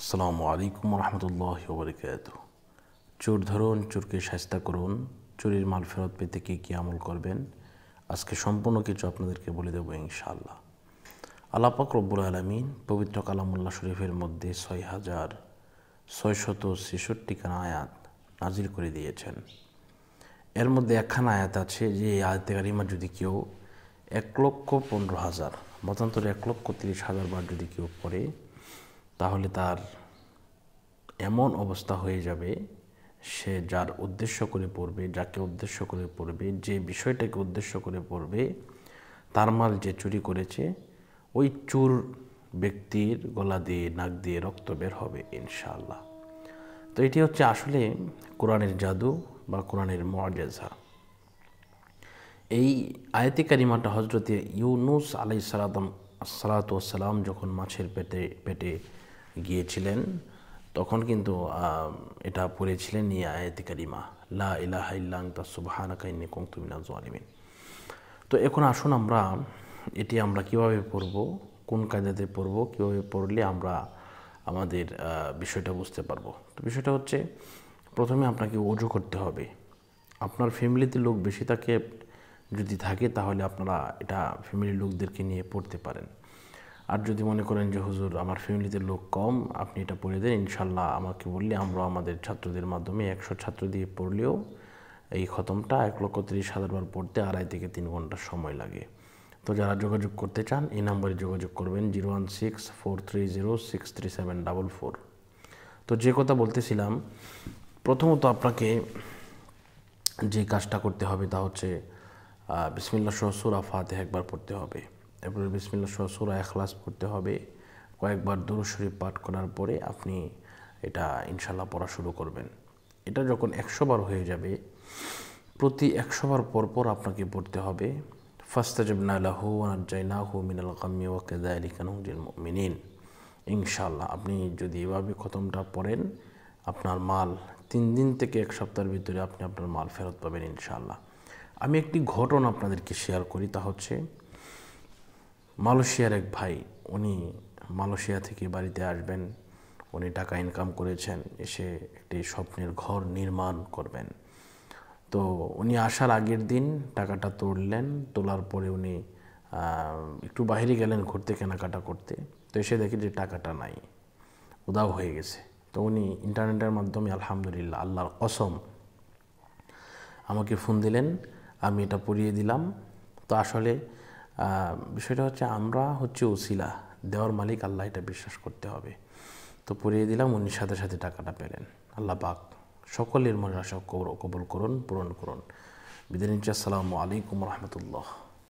আসসালামু আলাইকুম রহমতুল্লাহি ওয়া বারাকাতুহু। চোর ধরুন, চোরকে শায়েস্তা করুন। চুরির মাল ফেরত পেতে কী আমল করবেন, আজকে সম্পূর্ণ কিছু আপনাদেরকে বলে দেবো ইনশাআল্লাহ। আল্লাহ পাক রব্বুল আলামিন পবিত্র কালামুল্লাহ শরীফের মধ্যে ৬,৬৬৬ খানা আয়াত নাজিল করে দিয়েছেন। এর মধ্যে একখানা আয়াত আছে যে আয়াতে কারিমা যদি কেউ ১,১৫,০০০ মতান্তরে ১,৩০,০০০ বার যদি কেউ পড়ে, তাহলে তার এমন অবস্থা হয়ে যাবে, সে যার উদ্দেশ্য করে পড়বে, যাকে উদ্দেশ্য করে পড়বে, যে বিষয়টাকে উদ্দেশ্য করে পড়বে, তার মাল যে চুরি করেছে, ওই চোর ব্যক্তির গলা দিয়ে নাক দিয়ে রক্ত বের হবে ইনশাআল্লাহ। তো এটি হচ্ছে আসলে কোরআনের জাদু বা কোরআনের মুআজিজা। এই আয়াতে কারিমাটা হজরতে ইউনুস আলাইহিস সালাম যখন মাছের পেটে গিয়েছিলেন, তখন কিন্তু এটা পড়েছিলেন এই আয়াতে কারিমা, লা ইলাহা ইল্লা আনতা সুবহানাকা ইন্নী কুনতু মিনাজ জালিমিন। তো এখন আসুন এটি আমরা কিভাবে পড়ব, কোন কায়দাতে পড়ব, কীভাবে পড়লে আমরা আমাদের বিষয়টা বুঝতে পারবো। তো বিষয়টা হচ্ছে, প্রথমে আপনাকে ওযু করতে হবে। আপনার ফ্যামিলিতে লোক বেশি যদি থাকে তাহলে আপনারা এটা ফ্যামিলির লোকদেরকে নিয়ে পড়তে পারেন। আর যদি মনে করেন যে হুজুর আমার ফ্যামিলিতে লোক কম, আপনি এটা পড়ে দেন, ইনশাল্লাহ আমাকে বললে আমরা আমাদের ছাত্রদের মাধ্যমে ১০০ ছাত্র দিয়ে পড়লেও এই খতমটা ১,৩০,০০০ বার পড়তে ২.৫ থেকে ৩ ঘন্টা সময় লাগে। তো যারা যোগাযোগ করতে চান এই নম্বরে যোগাযোগ করবেন 016-430-63744। তো যে কথা বলতেছিলাম, প্রথমত আপনাকে যে কাজটা করতে হবে তা হচ্ছে বিসমিল্লাহ সহ সূরা ফাতিহা একবার পড়তে হবে। এরপরে বিসমিল্লাহ সহ সূরা ইখলাস পড়তে হবে। কয়েকবার দুরূদ শরীফ পাঠ করার পরে আপনি এটা ইনশাআল্লাহ পড়া শুরু করবেন। এটা যখন ১০০ বার হয়ে যাবে, প্রতি ১০০ বার পর আপনাকে পড়তে হবে ফাস্তাজাবনা লাহু ওয়া নাজ্জায়নাহু মিনাল গাম্মি ওয়া কাযালিকা নুনজিল মুমিনিন। ইনশাআল্লাহ আপনি যদি এভাবে খতমটা পড়েন, আপনার মাল ৩ দিন থেকে ১ সপ্তাহের ভিতরে আপনি আপনার মাল ফেরত পাবেন ইনশাআল্লাহ। আমি একটি ঘটনা আপনাদেরকে শেয়ার করি, তা হচ্ছে মালয়েশিয়ার এক ভাই, উনি মালয়েশিয়া থেকে বাড়িতে আসবেন, উনি টাকা ইনকাম করেছেন, এসে একটি স্বপ্নের ঘর নির্মাণ করবেন। তো উনি আসার আগের দিন টাকাটা তোলার পরে উনি একটু বাইরে গেলেন ঘুরতে, কেনাকাটা করতে। তো এসে দেখে যে টাকাটা নাই, উধাও হয়ে গেছে। তো উনি ইন্টারনেটের মাধ্যমে আলহামদুলিল্লাহ, আল্লাহর কসম, আমাকে ফোন দিলেন, আমি এটা পড়িয়ে দিলাম। তো আসলে বিষয়টা হচ্ছে, আমরা হচ্ছে ওসিলা, দেওয়ার মালিক আল্লাহ, এটা বিশ্বাস করতে হবে। তো পড়িয়ে দিলাম, উনি সাথে সাথে টাকাটা পেলেন। আল্লাহ পাক সকলের মনের আশা কবুল করুন, পূরণ করুন। বিদায় নিচ্ছি। আসসালামু আলাইকুম রহমতুল্লাহ।